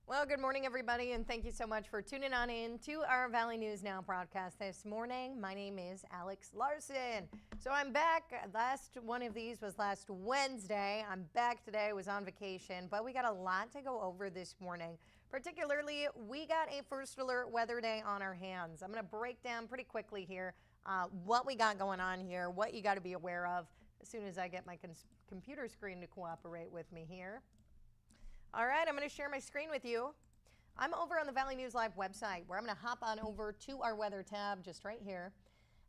Well, good morning, everybody, and thank you so much for tuning on in to our Valley News Now broadcast this morning. My name is Alex Larson. So I'm back. Last one of these was last Wednesday. I'm back today, was on vacation, but we got a lot to go over this morning. Particularly, we got a first alert weather day on our hands. I'm going to break down pretty quickly here what we got going on here, what you got to be aware of as soon as I get my computer screen to cooperate with me here. All right, I'm going to share my screen with you. I'm over on the Valley News Live website where I'm going to hop on over to our weather tab just right here.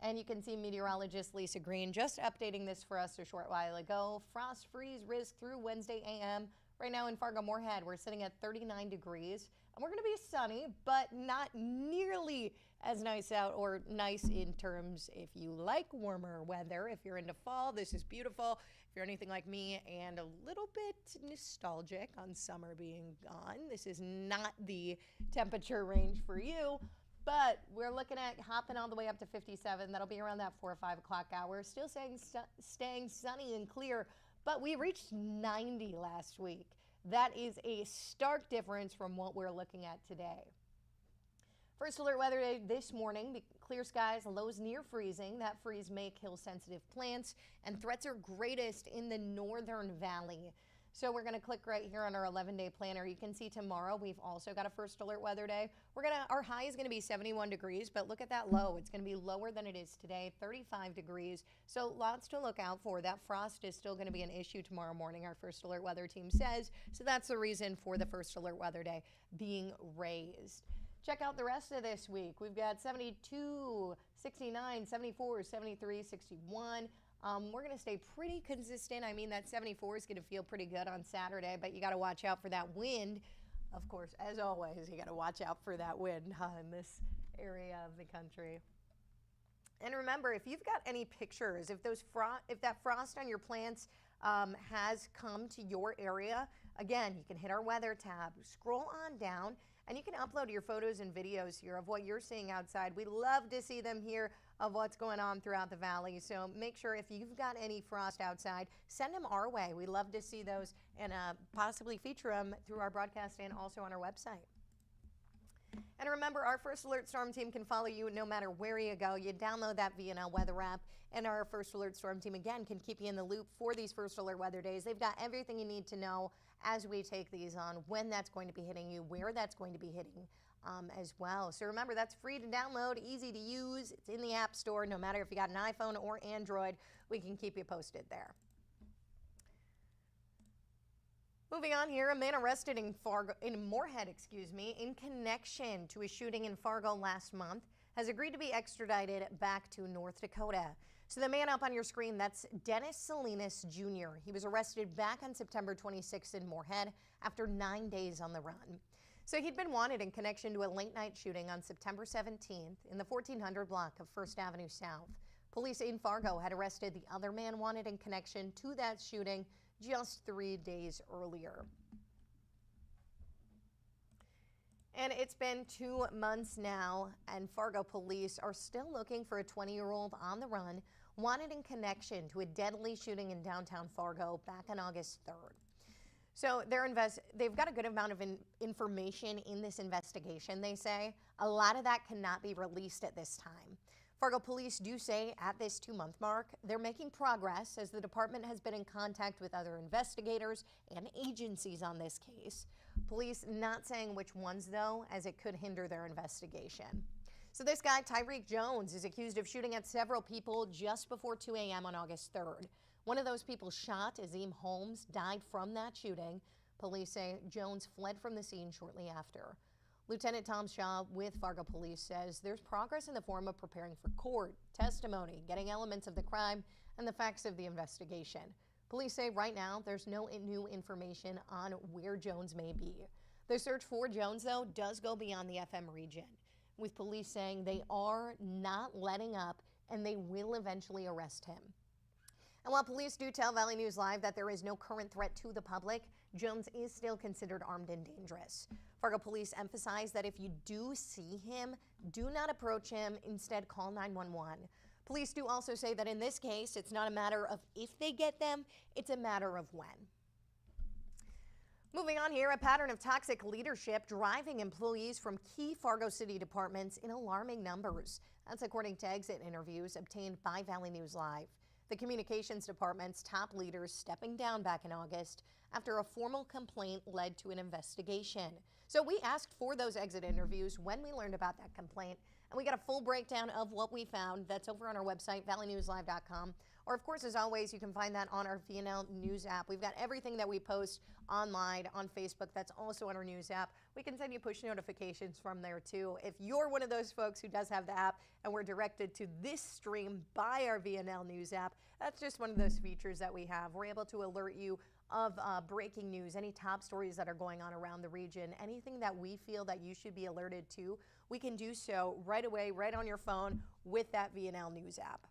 And you can see meteorologist Lisa Green just updating this for us a short while ago. Frost freeze risk through Wednesday a.m. Right now in Fargo-Moorhead, we're sitting at 39 degrees. And we're going to be sunny, but not nearly as nice out, or nice in terms if you like warmer weather. If you're into fall, this is beautiful. If you're anything like me and a little bit nostalgic on summer being gone, this is not the temperature range for you. But we're looking at hopping all the way up to 57. That'll be around that 4 or 5 o'clock hour. Still staying sunny and clear, but we reached 90 last week. That is a stark difference from what we're looking at today. First alert weather day this morning, clear skies, lows near freezing. That freeze may kill sensitive plants, and threats are greatest in the northern valley. So we're going to click right here on our 11-day planner. You can see tomorrow we've also got a first alert weather day. Our high is going to be 71 degrees, but look at that low. It's going to be lower than it is today, 35 degrees. So lots to look out for. That frost is still going to be an issue tomorrow morning, our first alert weather team says. So that's the reason for the first alert weather day being raised. Check out the rest of this week. We've got 72, 69, 74, 73, 61. We're going to stay pretty consistent. I mean, that 74 is going to feel pretty good on Saturday, but you got to watch out for that wind. Of course, as always, you got to watch out for that wind in this area of the country. And remember, if you've got any pictures, if that frost on your plants has come to your area, again, you can hit our weather tab, scroll on down, and you can upload your photos and videos here of what you're seeing outside. We love to see them here of what's going on throughout the valley. So make sure if you've got any frost outside, send them our way. We love to see those and possibly feature them through our broadcast and also on our website. And remember, our First Alert Storm Team can follow you no matter where you go. You download that VNN weather app, and our First Alert Storm Team, again, can keep you in the loop for these First Alert weather days. They've got everything you need to know as we take these on, when that's going to be hitting you, where that's going to be hitting as well. So remember, that's free to download, easy to use. It's in the App Store. No matter if you got an iPhone or Android, we can keep you posted there. Moving on here, a man arrested in Moorhead, in connection to a shooting in Fargo last month has agreed to be extradited back to North Dakota. So the man up on your screen, that's Dennis Salinas Jr. He was arrested back on September 26th in Moorhead after 9 days on the run. So he'd been wanted in connection to a late night shooting on September 17th in the 1400 block of First Avenue South. Police in Fargo had arrested the other man wanted in connection to that shooting just 3 days earlier. And it's been 2 months now, and Fargo police are still looking for a 20-year-old on the run wanted in connection to a deadly shooting in downtown Fargo back on August 3rd. So they've got a good amount of information in this investigation, they say. A lot of that cannot be released at this time. Fargo police do say at this 2-month mark, they're making progress as the department has been in contact with other investigators and agencies on this case. Police not saying which ones, though, as it could hinder their investigation. So this guy, Tyreek Jones, is accused of shooting at several people just before 2 a.m. on August 3rd. One of those people shot, Azim Holmes, died from that shooting. Police say Jones fled from the scene shortly after. Lieutenant Tom Shaw with Fargo Police says there's progress in the form of preparing for court, testimony, getting elements of the crime, and the facts of the investigation. Police say right now there's no new information on where Jones may be. The search for Jones, though, does go beyond the FM region, with police saying they are not letting up and they will eventually arrest him. And while police do tell Valley News Live that there is no current threat to the public, Jones is still considered armed and dangerous. Fargo police emphasize that if you do see him, do not approach him. Instead, call 911. Police do also say that in this case, it's not a matter of if they get them, it's a matter of when. Moving on here, a pattern of toxic leadership driving employees from key Fargo City departments in alarming numbers. That's according to exit interviews obtained by Valley News Live. The communications department's top leaders stepping down back in August after a formal complaint led to an investigation. So we asked for those exit interviews when we learned about that complaint, and we got a full breakdown of what we found. That's over on our website, valleynewslive.com. Or, of course, as always, you can find that on our VNN News app. We've got everything that we post online on Facebook. That's also on our news app. We can send you push notifications from there, too. If you're one of those folks who does have the app and we're directed to this stream by our VNL News app, that's just one of those features that we have. We're able to alert you of breaking news, any top stories that are going on around the region, anything that we feel that you should be alerted to. We can do so right away, right on your phone with that VNL News app.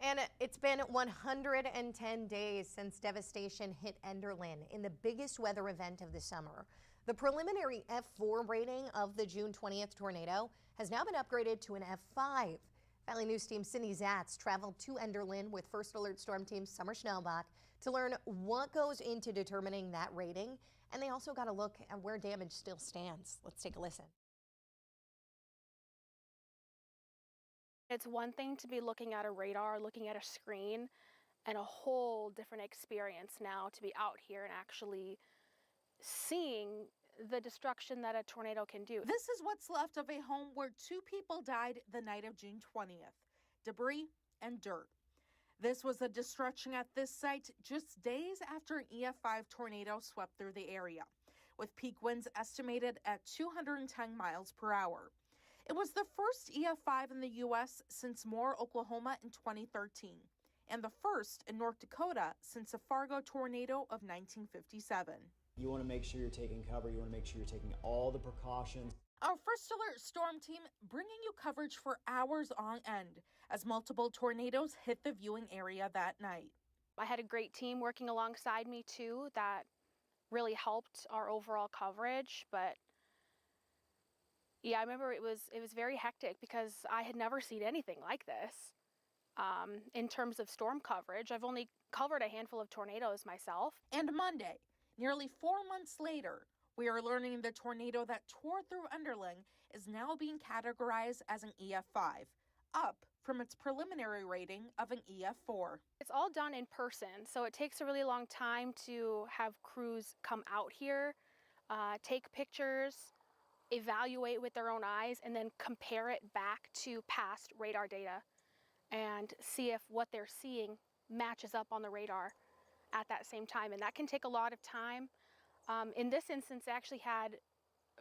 And it's been 110 days since devastation hit Enderlin in the biggest weather event of the summer. The preliminary F4 rating of the June 20th tornado has now been upgraded to an F5. Valley News team Cindy Zatz traveled to Enderlin with First Alert Storm Team Summer Schnellbach to learn what goes into determining that rating. And they also got a look at where damage still stands. Let's take a listen. It's one thing to be looking at a radar, looking at a screen, and a whole different experience now to be out here and actually seeing the destruction that a tornado can do. This is what's left of a home where 2 people died the night of June 20th. Debris and dirt. This was the destruction at this site just days after an EF5 tornado swept through the area, with peak winds estimated at 210 miles per hour. It was the first EF5 in the U.S. since Moore, Oklahoma in 2013, and the first in North Dakota since the Fargo tornado of 1957. You want to make sure you're taking cover. You want to make sure you're taking all the precautions. Our First Alert Storm Team bringing you coverage for hours on end as multiple tornadoes hit the viewing area that night. I had a great team working alongside me too that really helped our overall coverage, but yeah, I remember it was very hectic because I had never seen anything like this. In terms of storm coverage, I've only covered a handful of tornadoes myself. And Monday, nearly 4 months later, we are learning the tornado that tore through Enderlin is now being categorized as an EF5, up from its preliminary rating of an EF4. It's all done in person, so it takes a really long time to have crews come out here, take pictures, evaluate with their own eyes, and then compare it back to past radar data and see if what they're seeing matches up on the radar at that same time. And that can take a lot of time. In this instance, they actually had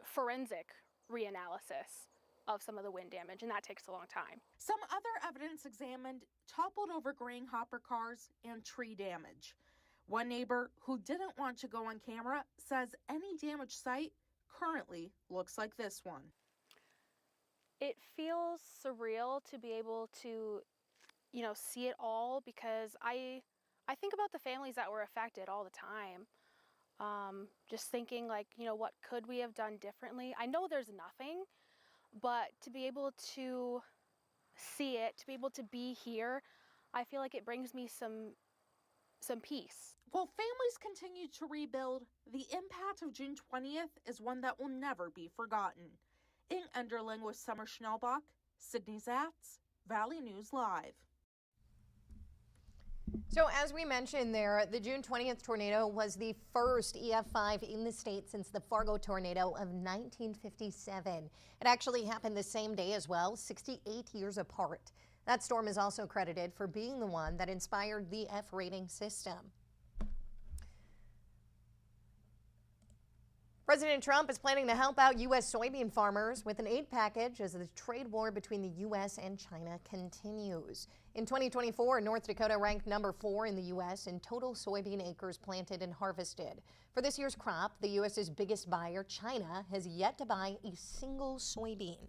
forensic reanalysis of some of the wind damage, and that takes a long time. Some other evidence examined toppled over grain hopper cars and tree damage. One neighbor who didn't want to go on camera says any damaged site currently looks like this one. It feels surreal to be able to, see it all, because I think about the families that were affected all the time. Just thinking like, what could we have done differently? I know there's nothing, but to be able to see it, to be able to be here, I feel like it brings me some peace. While families continue to rebuild, the impact of June 20th is one that will never be forgotten. In Enderlin with Summer Schnellbach, Cindy Zatz, Valley News Live. So as we mentioned there, the June 20th tornado was the first EF5 in the state since the Fargo tornado of 1957. It actually happened the same day as well, 68 years apart. That storm is also credited for being the one that inspired the F rating system. President Trump is planning to help out U.S. soybean farmers with an aid package as the trade war between the U.S. and China continues. In 2024, North Dakota ranked number 4 in the U.S. in total soybean acres planted and harvested. For this year's crop, the U.S.'s biggest buyer, China, has yet to buy a single soybean.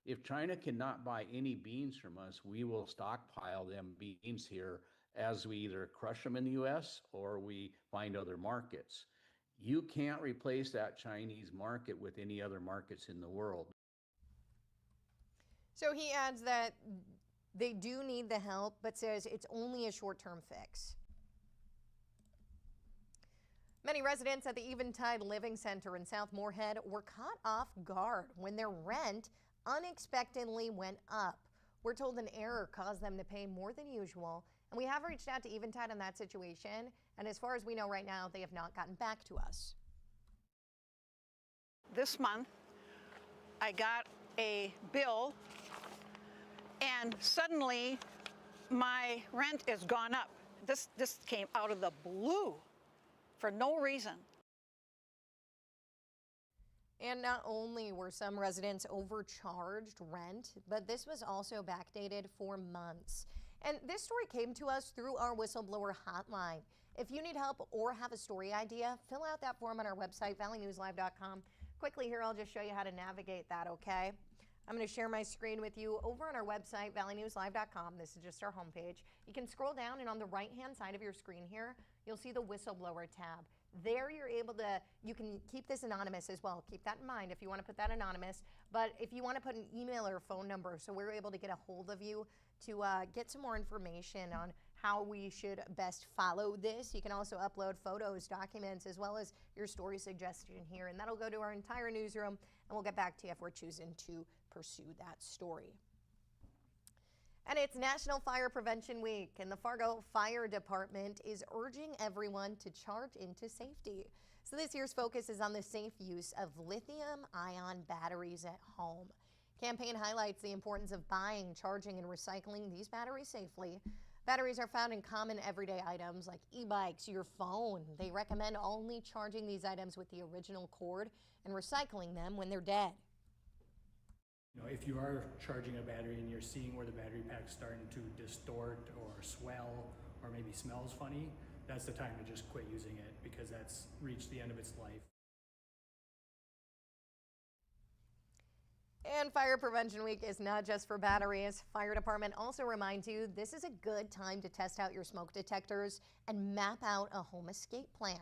If China cannot buy any beans from us, we will stockpile them beans here as we either crush them in the U.S. or we find other markets. You can't replace that Chinese market with any other markets in the world. So he adds that They do need the help, but says it's only a short-term fix. Many residents at the Eventide Living Center in South Moorhead were caught off guard when their rent unexpectedly went up. We're told an error caused them to pay more than usual, and we have reached out to Eventide in that situation, and as far as we know right now, they have not gotten back to us. This month, I got a bill, and suddenly my rent is gone up. This came out of the blue for no reason. And not only were some residents overcharged rent, but this was also backdated for months. And this story came to us through our whistleblower hotline. If you need help or have a story idea, fill out that form on our website, valleynewslive.com. Quickly here, I'll just show you how to navigate that, okay? I'm going to share my screen with you over on our website, valleynewslive.com. This is just our homepage. You can scroll down, and on the right-hand side of your screen here, you'll see the whistleblower tab. There you're able to, you can keep this anonymous as well. Keep that in mind if you want to put that anonymous. But if you want to put an email or phone number so we're able to get a hold of you to get some more information on how we should best follow this. You can also upload photos, documents, as well as your story suggestion here. And that'll go to our entire newsroom, and we'll get back to you if we're choosing to pursue that story. And it's National Fire Prevention Week, and the Fargo Fire Department is urging everyone to charge into safety. So this year's focus is on the safe use of lithium-ion batteries at home. Campaign highlights the importance of buying, charging, and recycling these batteries safely. Batteries are found in common everyday items like e-bikes, your phone. They recommend only charging these items with the original cord and recycling them when they're dead. You know, if you are charging a battery and you're seeing where the battery pack's starting to distort or swell or maybe smells funny, that's the time to just quit using it because that's reached the end of its life. And Fire Prevention Week is not just for batteries. Fire Department also reminds you this is a good time to test out your smoke detectors and map out a home escape plan.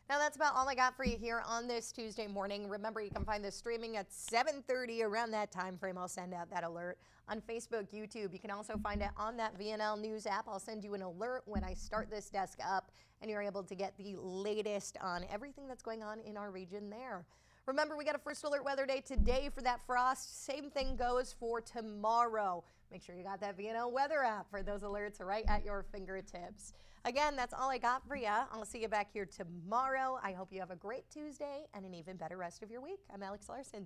Now that's about all I got for you here on this Tuesday morning. Remember, you can find this streaming at 7:30 around that time frame. I'll send out that alert on Facebook, YouTube. You can also find it on that VNL News app. I'll send you an alert when I start this desk up, and you're able to get the latest on everything that's going on in our region there. Remember, we got a first alert weather day today for that frost. Same thing goes for tomorrow. Make sure you got that VNL weather app for those alerts right at your fingertips. Again, that's all I got for you. I'll see you back here tomorrow. I hope you have a great Tuesday and an even better rest of your week. I'm Alex Larson.